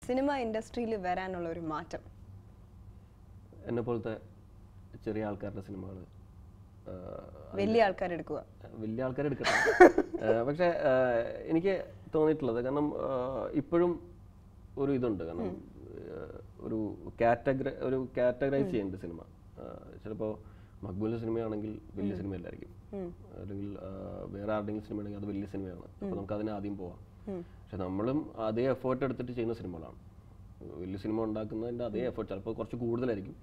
Cinema ഇൻഡസ്ട്രിയിൽ വരാനുള്ള ഒരു മാറ്റം? എന്നെ പോലത്തെ ചെറിയ ആൾക്കാരുടെ സിനിമകൾ വലിയ ആൾക്കാരെടുക്കുക, വലിയ ആൾക്കാരെടുക്കട്ടെ. പക്ഷേ എനിക്ക് തോന്നിയിട്ടുള്ളത്, കാരണം ഇപ്പോഴും ഒരു ഇതുണ്ട്, കാരണം ഒരു കാറ്റഗറൈസ് ചെയ്യുന്നുണ്ട് സിനിമ. ചിലപ്പോൾ മക്ബൂലിൻ്റെ സിനിമയാണെങ്കിൽ വലിയ സിനിമയല്ലായിരിക്കും, അല്ലെങ്കിൽ വേറെ ആരുടെങ്കിലും സിനിമയാണെങ്കിൽ അത് വലിയ സിനിമയാണ്, അപ്പോൾ നമുക്ക് അതിന് ആദ്യം പോവാം. പക്ഷെ നമ്മളും അതേ എഫേർട്ട് എടുത്തിട്ട് ചെയ്യുന്ന സിനിമകളാണ്. വലിയ സിനിമ ഉണ്ടാക്കുന്നതിൻ്റെ അതേ എഫേർട്ട് ചിലപ്പോൾ കുറച്ച് കൂടുതലായിരിക്കും,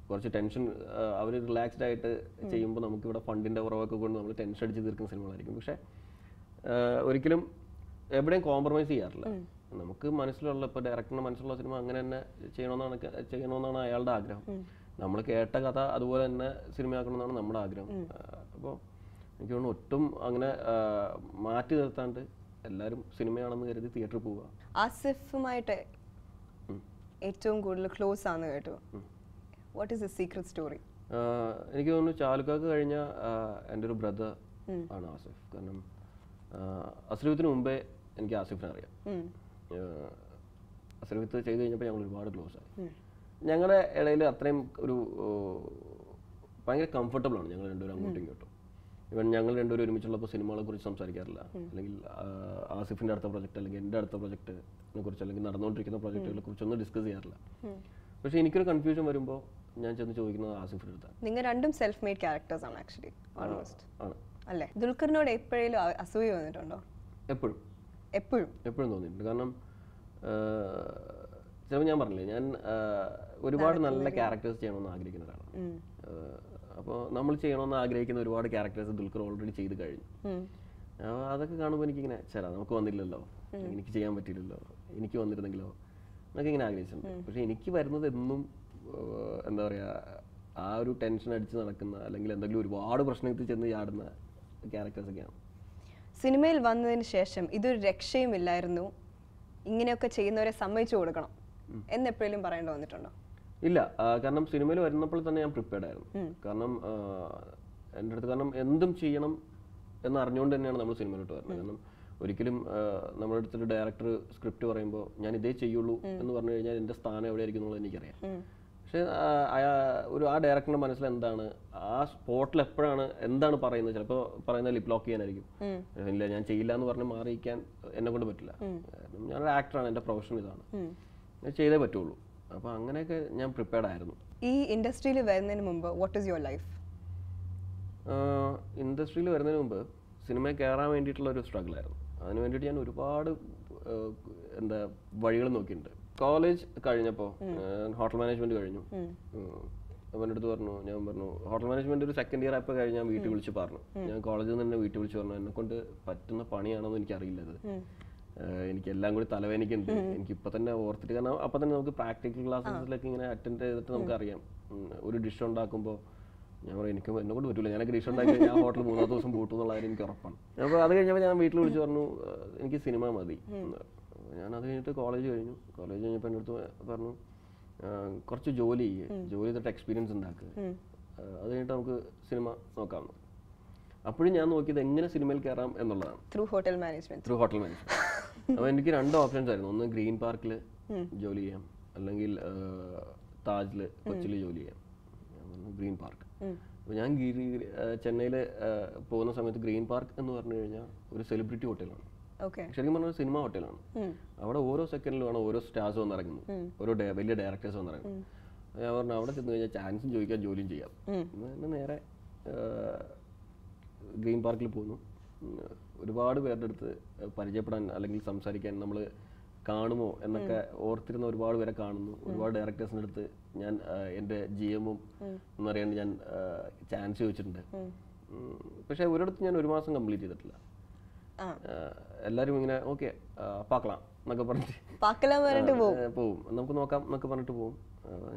കുറച്ച് ടെൻഷൻ, അവർ റിലാക്സ്ഡ് ആയിട്ട് ചെയ്യുമ്പോൾ നമുക്കിവിടെ ഫണ്ടിൻ്റെ കുറവൊക്കെ കൊണ്ട് നമ്മൾ ടെൻഷൻ അടിച്ച് തീർക്കുന്ന സിനിമകളായിരിക്കും. പക്ഷേ ഒരിക്കലും എവിടെയും കോംപ്രമൈസ് ചെയ്യാറില്ല. നമുക്ക് മനസ്സിലുള്ള, ഇപ്പോൾ ഡയറക്ടറിന് മനസ്സിലുള്ള സിനിമ അങ്ങനെ തന്നെ ചെയ്യണമെന്നാണ് അയാളുടെ ആഗ്രഹം. നമ്മൾ കേട്ട കഥ അതുപോലെ തന്നെ സിനിമയാക്കണമെന്നാണ് നമ്മുടെ ആഗ്രഹം. അപ്പോൾ എനിക്ക് തോന്നുന്നു ഒട്ടും അങ്ങനെ മാറ്റി നിർത്താണ്ട് എല്ലാവരും സിനിമയാണെന്ന് കരുതി തിയേറ്ററിൽ പോവുക. ആസിഫുമായിട്ട് ഏറ്റവും കൂടുതൽ ക്ലോസ് ആണ് കേട്ടോ. What is the secret story? എനിക്ക് തോന്നുന്നു ചാലുക്കാക്ക് കഴിഞ്ഞ എൻ്റെ ഒരു ബ്രദർ ആണ് ആസിഫ്. കാരണം അസ്രവിത്തിന് മുമ്പേ എനിക്ക് ആസിഫിനെ അറിയാം. അസ്രവിത്ത് ചെയ്ത് കഴിഞ്ഞപ്പോൾ ഞങ്ങൾ ഒരുപാട് ക്ലോസ് ആയി. ഞങ്ങളുടെ ഇടയിൽ അത്രയും ഒരു ഭയങ്കര കംഫർട്ടബിളാണ് ഞങ്ങൾ രണ്ടുപേരും അങ്ങോട്ടും ഇങ്ങോട്ടും. ഇവൻ ഞങ്ങൾ രണ്ടുപേരും ഒരുമിച്ചുള്ളപ്പോൾ സിനിമകളെ കുറിച്ച് സംസാരിക്കാറില്ല, അല്ലെങ്കിൽ ആസിഫിൻ്റെ അടുത്ത പ്രൊജക്റ്റ് അല്ലെങ്കിൽ എൻ്റെ അടുത്ത പ്രൊജക്റ്റിനെ കുറിച്ച് അല്ലെങ്കിൽ നടന്നുകൊണ്ടിരിക്കുന്ന പ്രൊജക്റ്റുകളെ കുറിച്ചൊന്നും ഡിസ്കസ് ചെയ്യാറില്ല. പക്ഷേ എനിക്കൊരു കൺഫ്യൂഷൻ വരുമ്പോൾ ഞാൻ ചെന്ന് ചോദിക്കുന്നത് ആസിഫിൻ്റെ അടുത്താണ്. നിങ്ങൾ രണ്ടും സെൽഫ് മെയ്ഡ് ക്യാരക്ടേഴ്സ് ആണ് ആക്ച്വലി, ഓൾമോസ്റ്റ് ആണ് അല്ലേ? ദുൽഖറിനോട് എപ്പോഴേലും അസൂയ വന്നിട്ടുണ്ടോ? എപ്പോഴും എപ്പോഴും തോന്നിയിട്ടുണ്ട്. കാരണം ചിലപ്പോൾ ഞാൻ പറഞ്ഞില്ലേ, ഞാൻ ഒരുപാട് നല്ല ക്യാരക്ടേഴ്സ് ചെയ്യണമെന്ന് ആഗ്രഹിക്കുന്ന ഒരാളാണ്. അപ്പോൾ നമ്മൾ ചെയ്യണമെന്ന് ആഗ്രഹിക്കുന്ന ഒരുപാട് ക്യാരക്ടേഴ്സ് ദുൽഖർ ഓൾറെഡി ചെയ്ത് കഴിഞ്ഞു. അതൊക്കെ കാണുമ്പോൾ എനിക്കിങ്ങനെ ചേരാ, നമുക്ക് വന്നില്ലല്ലോ, എനിക്ക് ചെയ്യാൻ പറ്റില്ലല്ലോ, എനിക്ക് വന്നിരുന്നെങ്കിലോ എന്നൊക്കെ ഇങ്ങനെ ആഗ്രഹിച്ചിട്ടുണ്ട്. പക്ഷെ എനിക്ക് വരുന്നത് എന്നും എന്താ പറയുക, ആ ഒരു ടെൻഷൻ അടിച്ച് നടക്കുന്ന, അല്ലെങ്കിൽ എന്തെങ്കിലും ഒരുപാട് പ്രശ്നത്തിൽ ചെന്ന് ചാടുന്ന ക്യാരക്ടേഴ്സൊക്കെയാണ്. സിനിമയിൽ വന്നതിന് ശേഷം ഇതൊരു രക്ഷയുമില്ലായിരുന്നു, ഇങ്ങനെയൊക്കെ ചെയ്യുന്നവരെ സമ്മതിച്ചു കൊടുക്കണം എന്നെപ്പോഴും പറയേണ്ടി വന്നിട്ടുണ്ടോ? ഇല്ല, കാരണം സിനിമയിൽ വരുന്നപ്പോൾ തന്നെ ഞാൻ പ്രിപ്പയർഡ് ആയിരുന്നു. കാരണം എൻ്റെ അടുത്ത്, കാരണം എന്തും ചെയ്യണം എന്ന് അറിഞ്ഞുകൊണ്ട് തന്നെയാണ് നമ്മൾ സിനിമയിലോട്ട് വരുന്നത്. കാരണം ഒരിക്കലും നമ്മുടെ അടുത്തൊരു ഡയറക്ടർ സ്ക്രിപ്റ്റ് പറയുമ്പോൾ ഞാൻ ഇതേ ചെയ്യുള്ളൂ എന്ന് പറഞ്ഞു കഴിഞ്ഞാൽ എൻ്റെ സ്ഥാനം എവിടെയായിരിക്കും എന്നുള്ളത് എനിക്കറിയാം. പക്ഷേ ആ ഡയറക്ടറിൻ്റെ മനസ്സിൽ എന്താണ്, ആ സ്പോട്ടിൽ എപ്പോഴാണ് എന്താണ് പറയുന്നത്, ചിലപ്പോൾ പറയുന്നത് ലിപ് ലോക്ക് ചെയ്യാനായിരിക്കും. ഇല്ല, ഞാൻ ചെയ്യില്ല എന്ന് പറഞ്ഞ് മാറിയിക്കാൻ എന്നെ കൊണ്ട് പറ്റില്ല. ഞാനൊരു ആക്ടറാണ്, എൻ്റെ പ്രൊഫഷൻ ഇതാണ്, ചെയ്തേ പറ്റുള്ളൂ. അപ്പോൾ അങ്ങനെയൊക്കെ ഞാൻ പ്രിപ്പയർഡ് ആയിരുന്നു. ഈ ഇൻഡസ്ട്രിയിൽ വരുന്നതിന് മുമ്പ് വാട്ട് ഈസ് യുവർ ലൈഫ്? ഇൻഡസ്ട്രിയിൽ വരുന്നതിന് മുമ്പ് സിനിമയിൽ കയറാൻ വേണ്ടിയിട്ടുള്ള ഒരു സ്ട്രഗിൾ ആയിരുന്നു. അതിന് വേണ്ടിയിട്ട് ഞാൻ ഒരുപാട് വഴികൾ നോക്കിയിട്ടുണ്ട്. കോളേജ് കഴിഞ്ഞപ്പോൾ ഹോട്ടൽ മാനേജ്മെന്റ് കഴിഞ്ഞു. അവൻ്റെ അടുത്ത് പറഞ്ഞു, ഞാൻ പറഞ്ഞു ഹോട്ടൽ മാനേജ്മെന്റ് ഒരു സെക്കൻഡ് ഇയർ ആയപ്പോൾ കഴിഞ്ഞ് ഞാൻ വീട്ടിൽ വിളിച്ച് പറഞ്ഞു, ഞാൻ കോളേജിൽ നിന്ന് തന്നെ വീട്ടിൽ വിളിച്ച് പറഞ്ഞു, എന്നെ കൊണ്ട് പറ്റുന്ന പണിയാണെന്ന് എനിക്കറിയില്ലത്, എനിക്ക് എല്ലാം കൂടി തലവേദനയ്ക്കുണ്ട്, എനിക്കിപ്പോൾ തന്നെ ഓർത്തിട്ട്. കാരണം അപ്പം തന്നെ നമുക്ക് പ്രാക്ടിക്കൽ ക്ലാസ്സസിലൊക്കെ ഇങ്ങനെ അറ്റൻഡ് ചെയ്തിട്ട് നമുക്കറിയാം, ഒരു ഡിഷ് ഉണ്ടാക്കുമ്പോൾ ഞാൻ പറയും എനിക്ക് എന്നെ കൊണ്ട് പറ്റില്ല, ഞാനൊക്കെ ഡിഷ് ഉണ്ടാക്കി ഞാൻ ഹോട്ടൽ 3-ാമത്തെ ദിവസം പൂട്ടും എന്നുള്ള കാര്യം എനിക്ക് ഉറപ്പാണ്. അപ്പോൾ അത് കഴിഞ്ഞപ്പോൾ ഞാൻ വീട്ടിൽ വിളിച്ച് പറഞ്ഞു എനിക്ക് സിനിമ മതി. ഞാൻ അത് കഴിഞ്ഞിട്ട് കോളേജ് കഴിഞ്ഞപ്പോൾ എൻ്റെ അടുത്ത് പറഞ്ഞു കുറച്ച് ജോലി ചെയ്തിട്ട് എക്സ്പീരിയൻസ് ഉണ്ടാക്കുക, അത് കഴിഞ്ഞിട്ട് നമുക്ക് സിനിമ നോക്കാം. അപ്പോഴും ഞാൻ നോക്കിയത് എങ്ങനെ സിനിമയിൽ കയറാം എന്നുള്ളതാണ്, ത്രൂ ഹോട്ടൽ മാനേജ്മെന്റ്. അപ്പോൾ എനിക്ക് 2 ഓപ്ഷൻസ് ആയിരുന്നു. ഒന്ന് ഗ്രീൻ പാർക്കിൽ ജോലി ചെയ്യാം, അല്ലെങ്കിൽ താജിൽ കൊച്ചിയിൽ ജോലി ചെയ്യാം. Green park. അപ്പോൾ ഞാൻ ചെന്നൈയിൽ പോകുന്ന സമയത്ത് ഗ്രീൻ പാർക്ക് എന്ന് പറഞ്ഞു കഴിഞ്ഞാൽ ഒരു സെലിബ്രിറ്റി ഹോട്ടലാണ്, ശരിക്കും പറഞ്ഞാൽ സിനിമ ഹോട്ടലാണ്. അവിടെ ഓരോ സെക്കൻഡിലുമാണ് ഓരോ സ്റ്റാർസ് വന്നിറങ്ങുന്നത്, ഓരോ വലിയ ഡയറക്ടേഴ്സ് വന്നിറങ്ങുന്നത്. ഞാൻ പറഞ്ഞു അവിടെ ചെന്ന് കഴിഞ്ഞാൽ ചാൻസും ചോദിക്കാം ജോലിയും ചെയ്യാം. എന്നെ നേരെ ഗ്രീൻ പാർക്കിൽ പോകുന്നു. ഒരുപാട് പേരുടെ അടുത്ത് പരിചയപ്പെടാൻ അല്ലെങ്കിൽ സംസാരിക്കാൻ നമ്മൾ കാണുമോ എന്നൊക്കെ ഓർത്തിരുന്ന ഒരുപാട് പേരെ കാണുന്നു. ഒരുപാട് ഡയറക്ടേഴ്സിൻ്റെ അടുത്ത് ഞാൻ എൻ്റെ GM എന്നറിയാണ്ട് ഞാൻ ചാൻസ് ചോദിച്ചിട്ടുണ്ട്. പക്ഷേ ഒരിടത്ത് ഞാൻ 1 മാസം കംപ്ലീറ്റ് ചെയ്തിട്ടില്ല. എല്ലാവരും ഇങ്ങനെ ഓക്കെ പാക്കലാം എന്നൊക്കെ പറഞ്ഞിട്ട് പോവും, നമുക്ക് നോക്കാം എന്നൊക്കെ പറഞ്ഞിട്ട് പോവും.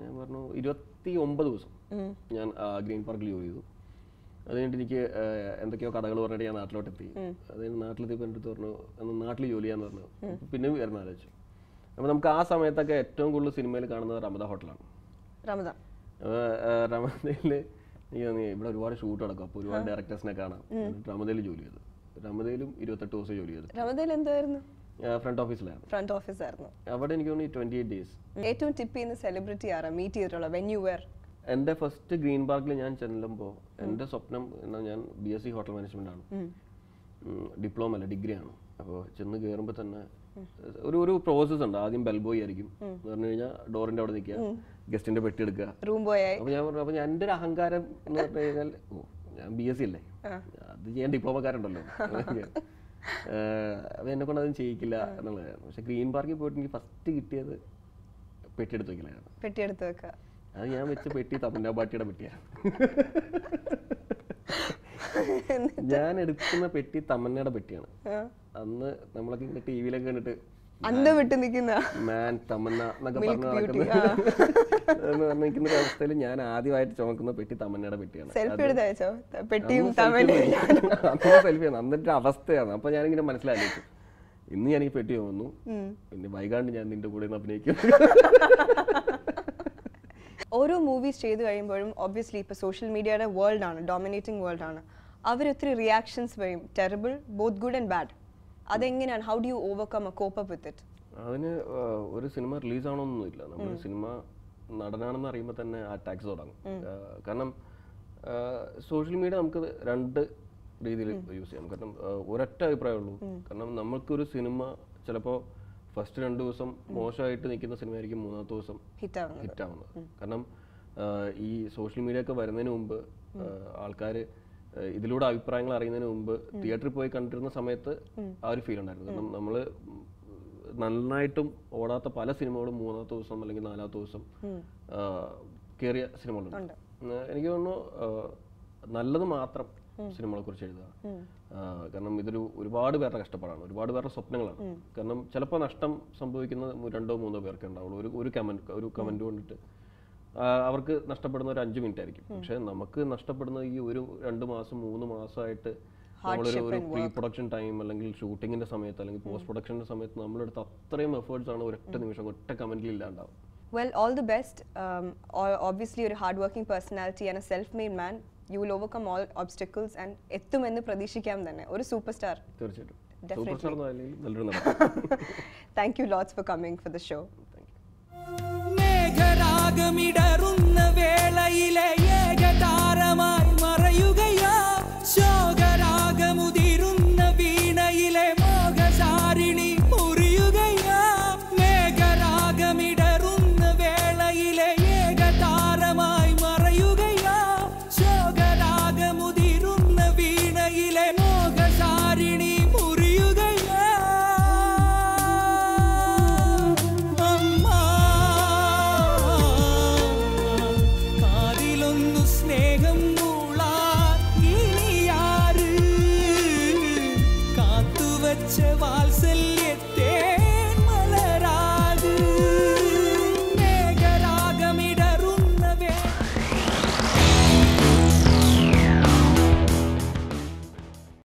ഞാൻ പറഞ്ഞു 29 ദിവസം ഞാൻ ഗ്രീൻ പാർക്കിൽ ജോലി ചെയ്തു. അത് കഴിഞ്ഞിട്ട് എനിക്ക് എന്തൊക്കെയോ കഥകൾ പറഞ്ഞിട്ട് ഞാൻ നാട്ടിലോട്ട് എത്തി. അത് കഴിഞ്ഞ് നാട്ടിലെത്തിയപ്പോൾ എൻ്റെ അടുത്ത് പറഞ്ഞു നാട്ടിൽ ജോലി ചെയ്യാന്ന് പറഞ്ഞു. പിന്നെ വരുന്ന ആലോചിച്ചു. അപ്പോൾ നമുക്ക് ആ സമയത്തൊക്കെ ഏറ്റവും കൂടുതൽ സിനിമയിൽ കാണുന്നത് റമദ ഹോട്ടലാണ്. റമദയിൽ ഇവിടെ ഒരുപാട് ഷൂട്ട് നടക്കും, അപ്പോൾ ഒരുപാട് ഡയറക്ടേഴ്സിനെ കാണാം. റമദയിൽ ജോലി ചെയ്തു. റമദയിലും 28 ദിവസം ജോലി ചെയ്തു. റമദയിൽ എന്തായിരുന്നു? ഫ്രണ്ട് ഓഫീസിലായിരുന്നു. ഫ്രണ്ട് ഓഫീസ് ആയിരുന്നു. അവിടെ എനിക്ക് തോന്നി 28 days. ഏറ്റവും ടിപ്പ് ചെയ്യുന്ന സെലിബ്രിറ്റി ആരാ മീറ്റ് ചെയ്തിട്ടുള്ളത് വെൻ യു വെർ? എൻ്റെ ഫസ്റ്റ് ഗ്രീൻ പാർക്കിൽ ഞാൻ ചെല്ലുമ്പോൾ എൻ്റെ സ്വപ്നം എന്നാൽ ഞാൻ BSc ഹോട്ടൽ മാനേജ്മെന്റ് ആണ്, ഡിപ്ലോമ അല്ല ഡിഗ്രിയാണ്. അപ്പോൾ ചെന്ന് കയറുമ്പോൾ തന്നെ ഒരു പ്രോസസ്സ് ഉണ്ട്. ആദ്യം ബെൽ ബോയ് ആയിരിക്കും എന്ന് പറഞ്ഞു കഴിഞ്ഞാൽ ഡോറിന്റെ അവിടെ നിൽക്കുക, ഗസ്റ്റിന്റെ പെട്ടി എടുക്കുക, റൂം ബോയ് ആയി. അപ്പോൾ ഞാൻ പറഞ്ഞു, അപ്പോൾ എൻ്റെ ഒരു അഹങ്കാരം എന്ന് പറഞ്ഞു കഴിഞ്ഞാൽ ഞാൻ BSc അല്ലേ, അത് ചെയ്യാൻ ഡിപ്ലോമക്കാരുണ്ടല്ലോ, അപ്പോൾ എന്നെ കൊണ്ട് അതും ചെയ്യിക്കില്ല എന്നുള്ളതായിരുന്നു. പക്ഷെ ഗ്രീൻ പാർക്കിൽ പോയിട്ട് എനിക്ക് ഫസ്റ്റ് കിട്ടിയത് പെട്ടി എടുത്ത് വെക്കലാണ്. പെട്ടി എടുത്ത് വെക്കുക. അത് ഞാൻ വെച്ച പെട്ടി തമന്ന ബാട്ടിയുടെ പെട്ടിയാണ്. ഞാൻ എടുക്കുന്ന പെട്ടി തമന്നയുടെ പെട്ടിയാണ്. അന്ന് നമ്മളൊക്കെ ഇങ്ങനെ ടിവിയിലൊക്കെ കണ്ടിട്ട് അന്ന് വിട്ട് നിൽക്കുന്ന മാൻ തമന്ന എന്നൊക്കെ പറഞ്ഞു നടക്കുന്ന ഒരു അവസ്ഥയിൽ ഞാൻ ആദ്യമായിട്ട് ചുമക്കുന്ന പെട്ടി തമന്നയുടെ പെട്ടിയാണ്. സെൽഫി എടുത്തോ പെട്ടിയും സെൽഫിയാണ് അന്നത്തെ അവസ്ഥയാണ്. അപ്പൊ ഞാനിങ്ങനെ മനസ്സിലാലോചിച്ചു, ഇന്ന് ഞാൻ ഈ പെട്ടി ചുമന്നു, പിന്നെ വൈകാണ്ട് ഞാൻ നിന്റെ കൂടെ അഭിനയിക്കും. ഓരോ മൂവീസ് ചെയ്ത് കഴിയുമ്പോഴും ഒബ്വിയസ്ലി ഇപ്പോൾ സോഷ്യൽ മീഡിയയുടെ വേൾഡ് ആണ്, ഡോമിനേറ്റിംഗ് വേൾഡ് ആണ്. അവരൊത്തിരി റിയാക്ഷൻസ് വരും, terrible, both good and bad. അതെങ്ങനെയാണ്, how do you overcome cope up with it? അതിന് ഒരു സിനിമ റിലീസ് ആവണമെന്നൊന്നുമില്ല. നമ്മൾ സിനിമ നടനാണെന്ന് അറിയുമ്പോൾ തന്നെ ആ ടാക്സ് തുടങ്ങും. കാരണം സോഷ്യൽ മീഡിയ നമുക്ക് രണ്ട് രീതിയിൽ യൂസ് ചെയ്യാം. കാരണം ഒരൊറ്റ അഭിപ്രായമുള്ളൂ. കാരണം നമ്മൾക്കൊരു സിനിമ ചിലപ്പോൾ ഫസ്റ്റ് 2 ദിവസം മോശമായിട്ട് നിൽക്കുന്ന സിനിമയായിരിക്കും 3ാമത്തെ ദിവസം ഹിറ്റാവുന്നത്. കാരണം ഈ സോഷ്യൽ മീഡിയ ഒക്കെ വരുന്നതിന് മുമ്പ് ആൾക്കാർ ഇതിലൂടെ അഭിപ്രായങ്ങൾ അറിയുന്നതിന് മുമ്പ് തിയേറ്ററിൽ പോയി കണ്ടിരുന്ന സമയത്ത് ആ ഒരു ഫീൽ ഉണ്ടായിരുന്നു. കാരണം നമ്മൾ നന്നായിട്ടും ഓടാത്ത പല സിനിമകളും 3ാമത്തെ ദിവസം അല്ലെങ്കിൽ 4ാമത്തെ ദിവസം കയറിയ സിനിമകളുണ്ട്. എനിക്ക് തോന്നുന്നു നല്ലത് മാത്രം സിനിമകളെ കുറിച്ച് എഴുതുക. കാരണം ഇതൊരു ഒരുപാട് പേരുടെ കഷ്ടപ്പാടാണ്, ഒരുപാട് പേരുടെ സ്വപ്നങ്ങളാണ്. കാരണം ചിലപ്പോൾ നഷ്ടം സംഭവിക്കുന്ന 2-3 പേർക്ക് ഉണ്ടാവുള്ളൂ. ഒരു കമന്റ് കൊണ്ടിട്ട് അവർക്ക് നഷ്ടപ്പെടുന്ന ഒരു 5 മിനിറ്റ് ആയിരിക്കും. പക്ഷെ നമുക്ക് നഷ്ടപ്പെടുന്ന ഈ 1-2 മാസം 3 മാസമായിട്ട് നമ്മളൊരു പ്രീ പ്രൊഡക്ഷൻ ടൈം അല്ലെങ്കിൽ ഷൂട്ടിങ്ങിന്റെ സമയത്ത് അല്ലെങ്കിൽ പോസ്റ്റ് പ്രൊഡക്ഷന്റെ സമയത്ത് നമ്മളെടുത്ത് അത്രയും എഫേർട്സ് ആണ് ഒരൊറ്റ നിമിഷം ഒറ്റ കമന്റിൽ ഇല്ലാണ്ടാവും. Well, all the best. Obviously, you're a hard-working personality and a self-made man. You will overcome all obstacles and എത്തുമെന്ന് പ്രതീക്ഷിക്കാം തന്നെ. ഒരു സൂപ്പർ സ്റ്റാർ. തീർച്ചയായിട്ടും. സൂപ്പർ സ്റ്റാർ നല്ലൊരു നടൻ. Thank you lots for coming for the show. മേഘരാഗമിടറുന്ന വേളയിലെ ഏകതാരമായി